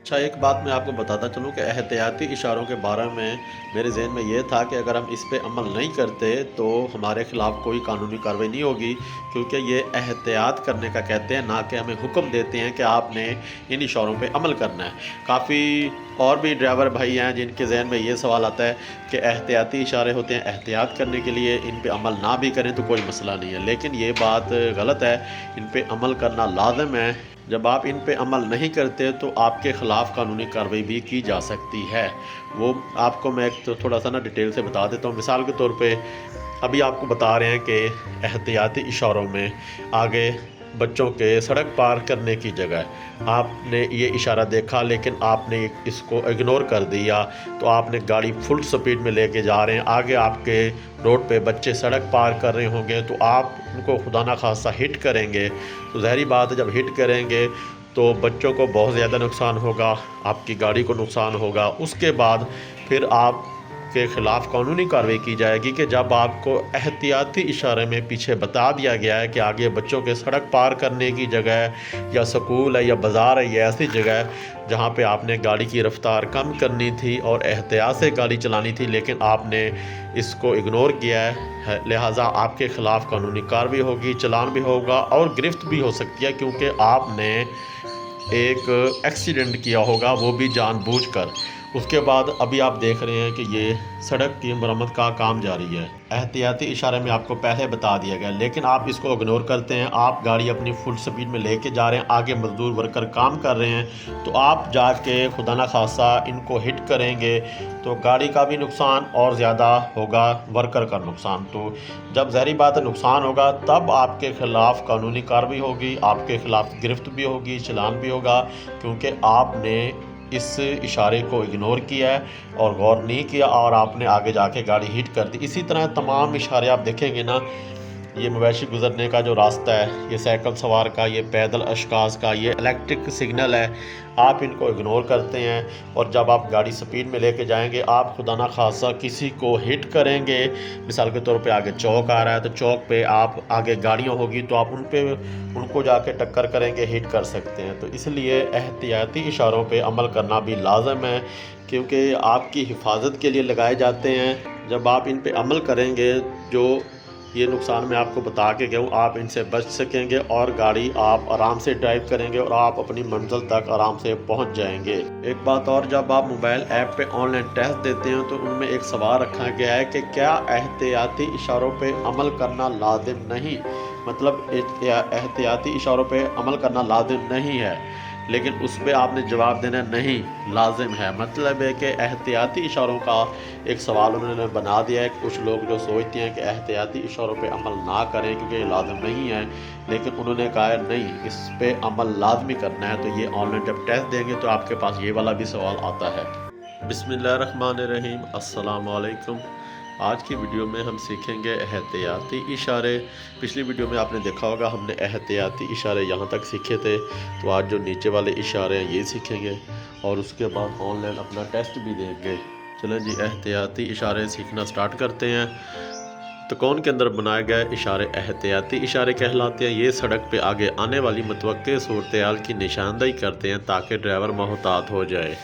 अच्छा, एक बात मैं आपको बताता चलूँ कि एहतियाती इशारों के बारे में मेरे ज़हन में ये था कि अगर हम इस पे अमल नहीं करते तो हमारे ख़िलाफ़ कोई कानूनी कार्रवाई नहीं होगी, क्योंकि ये एहतियात करने का कहते हैं, ना कि हमें हुक्म देते हैं कि आपने इन इशारों पे अमल करना है। काफ़ी और भी ड्राइवर भाई हैं जिनके ज़हन में ये सवाल आता है कि एहतियाती इशारे होते हैं एहतियात करने के लिए, इन पे अमल ना भी करें तो कोई मसला नहीं है। लेकिन ये बात गलत है, इन पे अमल करना लाज़िम है। जब आप इन पे अमल नहीं करते तो आपके ख़िलाफ़ कानूनी कार्रवाई भी की जा सकती है। वो आपको मैं एक तो थोड़ा-सा ना डिटेल से बता देता हूँ। मिसाल के तौर पे अभी आपको बता रहे हैं कि एहतियाती इशारों में आगे बच्चों के सड़क पार करने की जगह आपने ये इशारा देखा, लेकिन आपने इसको इग्नोर कर दिया, तो आपने गाड़ी फुल स्पीड में लेके जा रहे हैं, आगे आपके रोड पे बच्चे सड़क पार कर रहे होंगे, तो आप उनको खुदा ना खास्ता हिट करेंगे। तो ज़ाहिर बात है, जब हिट करेंगे तो बच्चों को बहुत ज़्यादा नुकसान होगा, आपकी गाड़ी को नुकसान होगा। उसके बाद फिर आप के ख़िलाफ़ कानूनी कार्रवाई की जाएगी कि जब आपको एहतियाती इशारे में पीछे बता दिया गया है कि आगे बच्चों के सड़क पार करने की जगह है, या स्कूल है, या बाज़ार है, या ऐसी जगह है जहाँ पे आपने गाड़ी की रफ़्तार कम करनी थी और एहतियात से गाड़ी चलानी थी, लेकिन आपने इसको इग्नोर किया है। लिहाजा आपके ख़िलाफ़ कानूनी कार्रवाई होगी, चालान भी होगा और गिरफ्त भी हो सकती है, क्योंकि आपने एक एक्सीडेंट किया होगा, वो भी जानबूझकर। उसके बाद अभी आप देख रहे हैं कि ये सड़क की मरम्मत का काम जारी है। एहतियाती इशारे में आपको पहले बता दिया गया, लेकिन आप इसको इग्नोर करते हैं। आप गाड़ी अपनी फुल स्पीड में लेके जा रहे हैं, आगे मज़दूर वर्कर काम कर रहे हैं, तो आप जाके खुदा ना खासा इनको हिट करेंगे तो गाड़ी का भी नुकसान और ज़्यादा होगा, वर्कर का नुकसान। तो जब ज़ाहिर बात है नुकसान होगा, तब आपके ख़िलाफ़ कानूनी कार्रवाई होगी, आपके ख़िलाफ़ गिरफ्त भी होगी, चालान भी होगा, क्योंकि आपने इस इशारे को इग्नोर किया है और गौर नहीं किया और आपने आगे जाके गाड़ी हिट कर दी। इसी तरह तमाम इशारे आप देखेंगे ना, ये मवेशी गुज़रने का जो रास्ता है, ये साइकिल सवार का, ये पैदल अशख़ास का, ये इलेक्ट्रिक सिग्नल है, आप इनको इग्नोर करते हैं और जब आप गाड़ी स्पीड में लेके जाएंगे, आप खुदा ना खासा किसी को हिट करेंगे। मिसाल के तौर पे आगे चौक आ रहा है, तो चौक पे आप आगे गाड़ियाँ होगी तो आप उनको जाके टक्कर करेंगे, हिट कर सकते हैं। तो इसलिए एहतियाती इशारों पे अमल करना भी लाज़िम है, क्योंकि आपकी हिफाजत के लिए लगाए जाते हैं। जब आप इन पे अमल करेंगे, जो ये नुकसान मैं आपको बता के गया हूँ, आप इनसे बच सकेंगे और गाड़ी आप आराम से ड्राइव करेंगे और आप अपनी मंजिल तक आराम से पहुँच जाएंगे। एक बात और, जब आप मोबाइल ऐप पे ऑनलाइन टेस्ट देते हैं तो उनमें एक सवाल रखा गया है कि क्या एहतियाती इशारों पे अमल करना लाजिम नहीं, मतलब एहतियाती इशारों पे अमल करना लाजिम नहीं है, लेकिन उस पर आपने जवाब देना नहीं, लाजिम है। मतलब है कि एहतियाती इशारों का एक सवाल उन्होंने बना दिया है कि कुछ लोग जो सोचते हैं कि एहतियाती इशारों पे अमल ना करें क्योंकि ये लाजिम नहीं है, लेकिन उन्होंने कहा है नहीं, इस पे अमल लाजमी करना है। तो ये ऑनलाइन जब टेस्ट देंगे तो आपके पास ये वाला भी सवाल आता है। बिस्मिल्लाहिर्रहमानिर्रहीम, अस्सलाम वालेकुम। आज की वीडियो में हम सीखेंगे एहतियाती इशारे। पिछली वीडियो में आपने देखा होगा हमने एहतियाती इशारे यहाँ तक सीखे थे, तो आज जो नीचे वाले इशारे हैं ये सीखेंगे और उसके बाद ऑनलाइन अपना टेस्ट भी देंगे। चलें जी, एहतियाती इशारे सीखना स्टार्ट करते हैं। तकौन के अंदर बनाए गए इशारे एहतियाती इशारे कहलाते हैं। ये सड़क पे आगे आने वाली मुतवक्के सूरत-ए-हाल की निशानदही करते हैं ताकि ड्राइवर मोहतात हो जाए।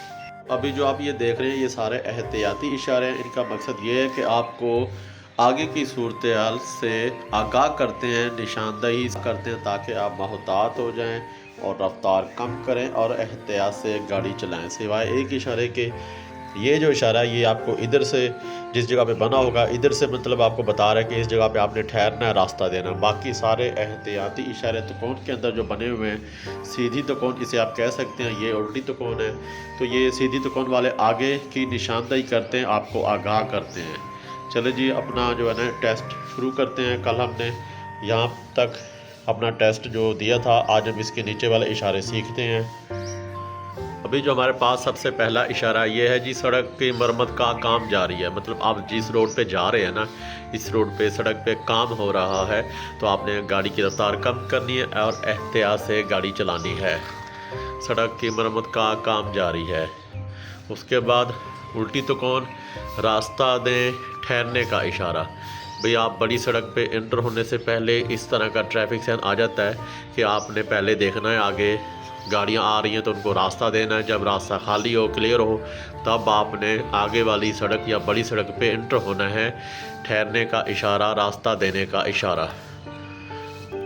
अभी जो आप ये देख रहे हैं ये सारे एहतियाती इशारे हैं। इनका मकसद ये है कि आपको आगे की सूरत-ए-हाल से आगाह करते हैं, निशानदही करते हैं ताकि आप मोहतात हो जाएं और रफ्तार कम करें और एहतियात से गाड़ी चलाएं। सिवाय एक इशारे के, ये जो इशारा है ये आपको इधर से, जिस जगह पे बना होगा इधर से, मतलब आपको बता रहा है कि इस जगह पे आपने ठहरना है, रास्ता देना। बाकी सारे एहतियाती इशारे तकौन के अंदर जो बने हुए हैं, सीधी तकौन इसे आप कह सकते हैं, ये उल्टी तकौन है। तो ये सीधी तकौन वाले आगे की निशानदही करते हैं, आपको आगाह करते हैं। चले जी, अपना जो है ना टेस्ट शुरू करते हैं। कल हमने यहाँ तक अपना टेस्ट जो दिया था, आज हम इसके नीचे वाले इशारे सीखते हैं। अभी जो हमारे पास सबसे पहला इशारा ये है जी, सड़क की मरम्मत का काम जारी है। मतलब आप जिस रोड पे जा रहे हैं ना, इस रोड पे सड़क पे काम हो रहा है, तो आपने गाड़ी की रफ्तार कम करनी है और एहतियात से गाड़ी चलानी है। सड़क की मरम्मत का काम जारी है। उसके बाद उल्टी तकौन, रास्ता दें, ठहरने का इशारा। भाई आप बड़ी सड़क पे इंटर होने से पहले इस तरह का ट्रैफिक साइन आ जाता है कि आपने पहले देखना है आगे गाड़ियाँ आ रही हैं तो उनको रास्ता देना है। जब रास्ता खाली हो, क्लियर हो, तब आपने आगे वाली सड़क या बड़ी सड़क पे एंटर होना है। ठहरने का इशारा, रास्ता देने का इशारा।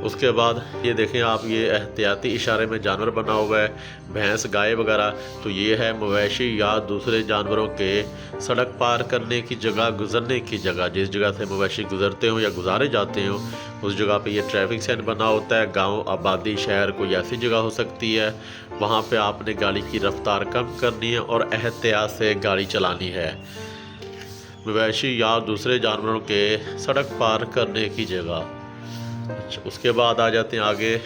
उसके बाद ये देखें आप, ये एहतियाती इशारे में जानवर बना हुआ है, भैंस, गाय वगैरह। तो ये है मवेशी या दूसरे जानवरों के सड़क पार करने की जगह, गुज़रने की जगह। जिस जगह से मवेशी गुज़रते हों या गुजारे जाते हों, उस जगह पे ये ट्रैफिक साइन बना होता है। गांव, आबादी, शहर कोई ऐसी जगह हो सकती है, वहाँ पे आपने गाड़ी की रफ्तार कम करनी है और एहतियात से गाड़ी चलानी है। मवेशी या दूसरे जानवरों के सड़क पार करने की जगह। अच्छा, उसके बाद आ जाते हैं आगे,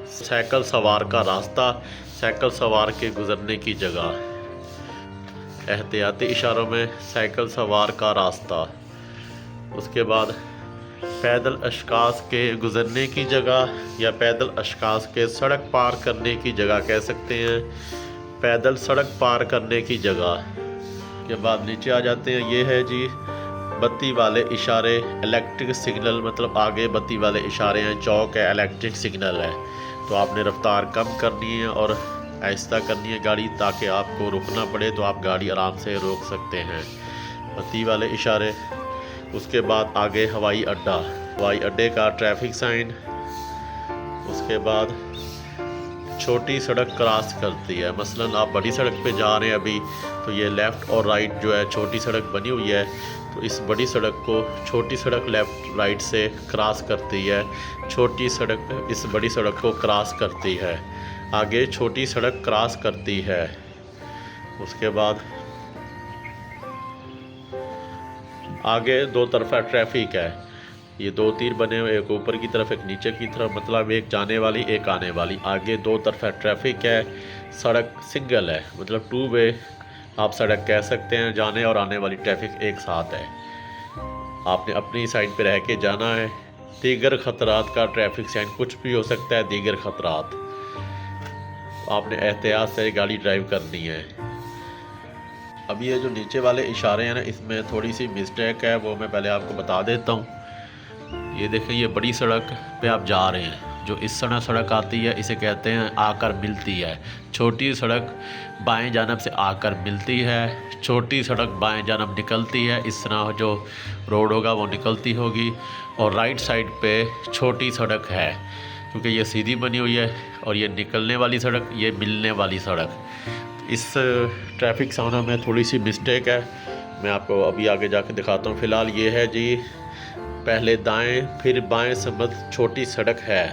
साइकिल सवार का रास्ता, साइकिल सवार के गुज़रने की जगह। एहतियाती इशारों में साइकिल सवार का रास्ता। उसके बाद पैदल अशखास के गुज़रने की जगह या पैदल अशखास के सड़क पार करने की जगह कह सकते हैं। पैदल सड़क पार करने की जगह के बाद नीचे आ जाते हैं, ये है जी बत्ती वाले इशारे, इलेक्ट्रिक सिग्नल। मतलब आगे बत्ती वाले इशारे हैं, चौक है, इलेक्ट्रिक सिग्नल है। तो आपने रफ्तार कम करनी है और आहिस्ता करनी है गाड़ी, ताकि आपको रुकना पड़े तो आप गाड़ी आराम से रोक सकते हैं। बत्ती वाले इशारे। उसके बाद आगे हवाई अड्डा, हवाई अड्डे का ट्रैफिक साइन। उसके बाद छोटी सड़क क्रॉस करती है। मसलन आप बड़ी सड़क पे जा रहे हैं अभी, तो ये लेफ़्ट और राइट जो है छोटी सड़क बनी हुई है, तो इस बड़ी सड़क को छोटी सड़क लेफ़्ट राइट से क्रॉस करती है। छोटी सड़क इस बड़ी सड़क को क्रॉस करती है। आगे छोटी सड़क क्रॉस करती है। उसके बाद आगे दो तरफा ट्रैफिक है। ये दो तीर बने हुए, एक ऊपर की तरफ, एक नीचे की तरफ, मतलब एक जाने वाली, एक आने वाली। आगे दो तरफा ट्रैफिक है। सड़क सिंगल है, मतलब टू वे आप सड़क कह सकते हैं। जाने और आने वाली ट्रैफिक एक साथ है। आपने अपनी साइड पे रह के जाना है। दीगर ख़तरात का ट्रैफिक साइन, कुछ भी हो सकता है दीगर ख़तरात। आपने एहतियात से गाड़ी ड्राइव करनी है। अब ये जो नीचे वाले इशारे हैं ना, इसमें थोड़ी सी मिस्टेक है, वो मैं पहले आपको बता देता हूँ। ये देखें, ये बड़ी सड़क पे आप जा रहे हैं, जो इस तरह सड़क आती है इसे कहते हैं आकर मिलती है। छोटी सड़क बाएं जानब से आकर मिलती है, छोटी सड़क बाएं जानब निकलती है। इस तरह जो रोड होगा वो निकलती होगी। और राइट साइड पे छोटी सड़क है, क्योंकि ये सीधी बनी हुई है। और ये निकलने वाली सड़क, ये मिलने वाली सड़क। इस ट्रैफिक साइन में थोड़ी सी मिस्टेक है, मैं आपको अभी आगे जाके दिखाता हूँ। फ़िलहाल ये है जी, पहले दाएं फिर बाएं समझ छोटी सड़क है।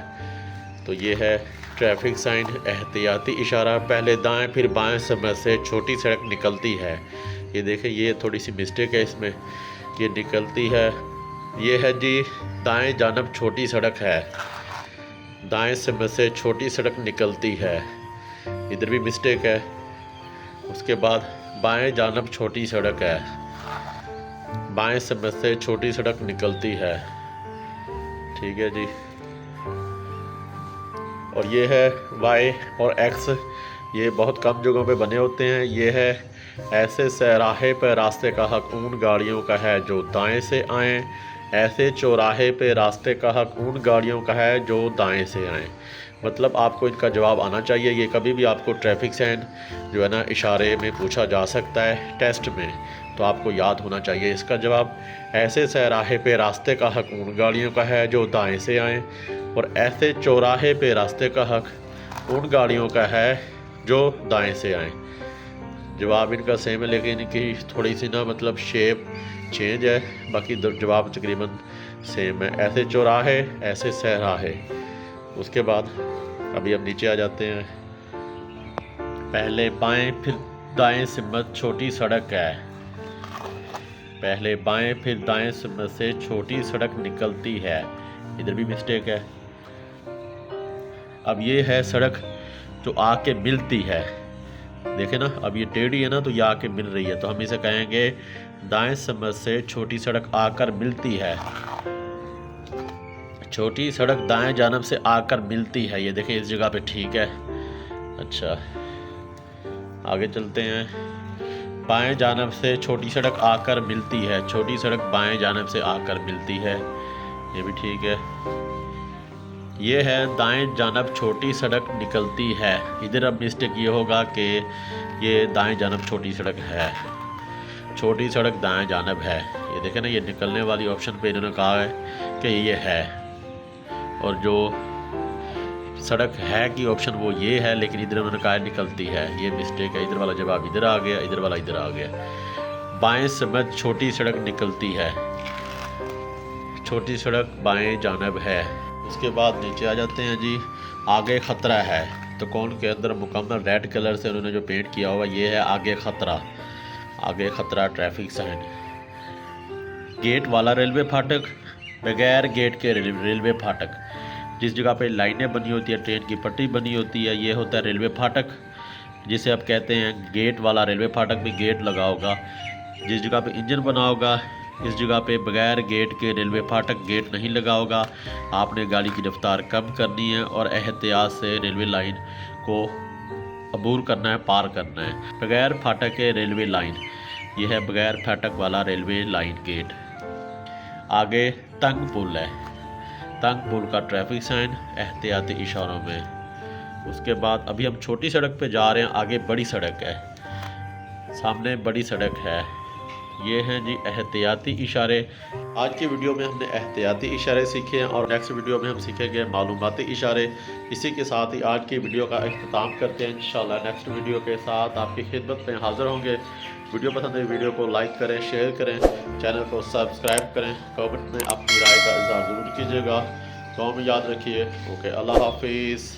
तो ये है ट्रैफिक साइन, एहतियाती इशारा। पहले दाएं फिर बाएं समझ से छोटी सड़क निकलती है। ये देखें, ये थोड़ी सी मिस्टेक है इसमें, ये निकलती है। ये है जी, दाएं जानब छोटी सड़क है, दाएं समझ से छोटी सड़क निकलती है, इधर भी मिस्टेक है। उसके बाद बाएं जानब छोटी सड़क है, बाएं समझ से छोटी सड़क निकलती है। ठीक है जी। और ये है वाई और एक्स, ये बहुत कम जगहों पे बने होते हैं। ये है ऐसे चौराहे पर रास्ते का हक उन गाड़ियों का है जो दाएं से आएँ। ऐसे चौराहे पे रास्ते का हक उन गाड़ियों का है जो दाएं से आएँ। मतलब आपको इनका जवाब आना चाहिए। ये कभी भी आपको ट्रैफिक साइन जो है ना इशारे में पूछा जा सकता है टेस्ट में, तो आपको याद होना चाहिए इसका जवाब। ऐसे चौराहे पे रास्ते का हक उन गाड़ियों का है जो दाएं से आएँ, और ऐसे चौराहे पे रास्ते का हक उन गाड़ियों का है जो दाएं से आएँ। जवाब इनका सेम है, लेकिन इनकी थोड़ी सी ना मतलब शेप चेंज है, बाकी जवाब तकरीबन सेम है। ऐसे चौराहे, ऐसे चौराहे। उसके बाद अभी हम नीचे आ जाते हैं। पहले बाएं फिर दाएं सिमत छोटी सड़क है। पहले बाएं फिर दाएं सिमत से छोटी सड़क निकलती है, इधर भी मिस्टेक है। अब ये है सड़क जो आके मिलती है। देखें ना, अब ये टेढ़ी है ना, तो ये आके मिल रही है, तो हम इसे कहेंगे दाएं सिमत से छोटी सड़क आकर मिलती है। छोटी सड़क दाएं जानब से आकर मिलती है। ये देखें, इस जगह पे ठीक है। अच्छा, आगे चलते हैं। बाएं जानब से छोटी सड़क आकर मिलती है, छोटी सड़क बाएं जानब से आकर मिलती है, ये भी ठीक है। ये है दाएं जानब छोटी सड़क निकलती है। इधर अब मिस्टेक ये होगा कि ये दाएं जानब छोटी सड़क है, छोटी सड़क दाएं जानब है। ये देखें ना, ये निकलने वाली ऑप्शन पे इन्होंने कहा है कि ये है, और जो सड़क है की ऑप्शन वो ये है, लेकिन इधर उन्होंने कहा है निकलती है। ये मिस्टेक है, इधर वाला जवाब इधर आ गया, इधर वाला इधर आ गया। बाएं समझ छोटी सड़क निकलती है, छोटी सड़क बाएं जानब है। उसके बाद नीचे आ जाते हैं जी, आगे ख़तरा है। तो कौन के अंदर मुकम्मल रेड कलर से उन्होंने जो पेंट किया हुआ ये है आगे ख़तरा, आगे ख़तरा ट्रैफिक साइन। गेट वाला रेलवे फाटक, बगैर गेट के रेलवे फाटक। जिस जगह पे लाइनें बनी होती है, ट्रेन की पटरी बनी होती है, ये होता है रेलवे फाटक, जिसे आप कहते हैं गेट वाला रेलवे फाटक। भी गेट लगा होगा, जिस जगह पे इंजन बना होगा इस जगह पे बगैर गेट के रेलवे फाटक, गेट नहीं लगा होगा। आपने गाड़ी की रफ्तार कम करनी है और एहतियात से रेलवे लाइन को अबूर करना है, पार करना है। बगैर फाटक के रेलवे लाइन, यह है बगैर फाटक वाला रेलवे लाइन गेट। आगे तंग पुल है, तंग पुल का ट्रैफिक साइन एहतियाती इशारों में। उसके बाद अभी हम छोटी सड़क पे जा रहे हैं, आगे बड़ी सड़क है, सामने बड़ी सड़क है। ये हैं जी एहतियाती इशारे। आज की वीडियो में हमने एहतियाती इशारे सीखे हैं और नेक्स्ट वीडियो में हम सीखेंगे मालूमाती इशारे। इसी के साथ ही आज की वीडियो का इख्तिताम करते हैं। इंशाल्लाह नेक्स्ट वीडियो के साथ आपकी खिदमत में हाज़िर होंगे। वीडियो पसंद है वीडियो को लाइक करें, शेयर करें, चैनल को सब्सक्राइब करें, कमेंट में अपनी राय का इज़हार ज़रूर कीजिएगा। तो में याद रखिए। ओके, अल्लाह हाफिज़।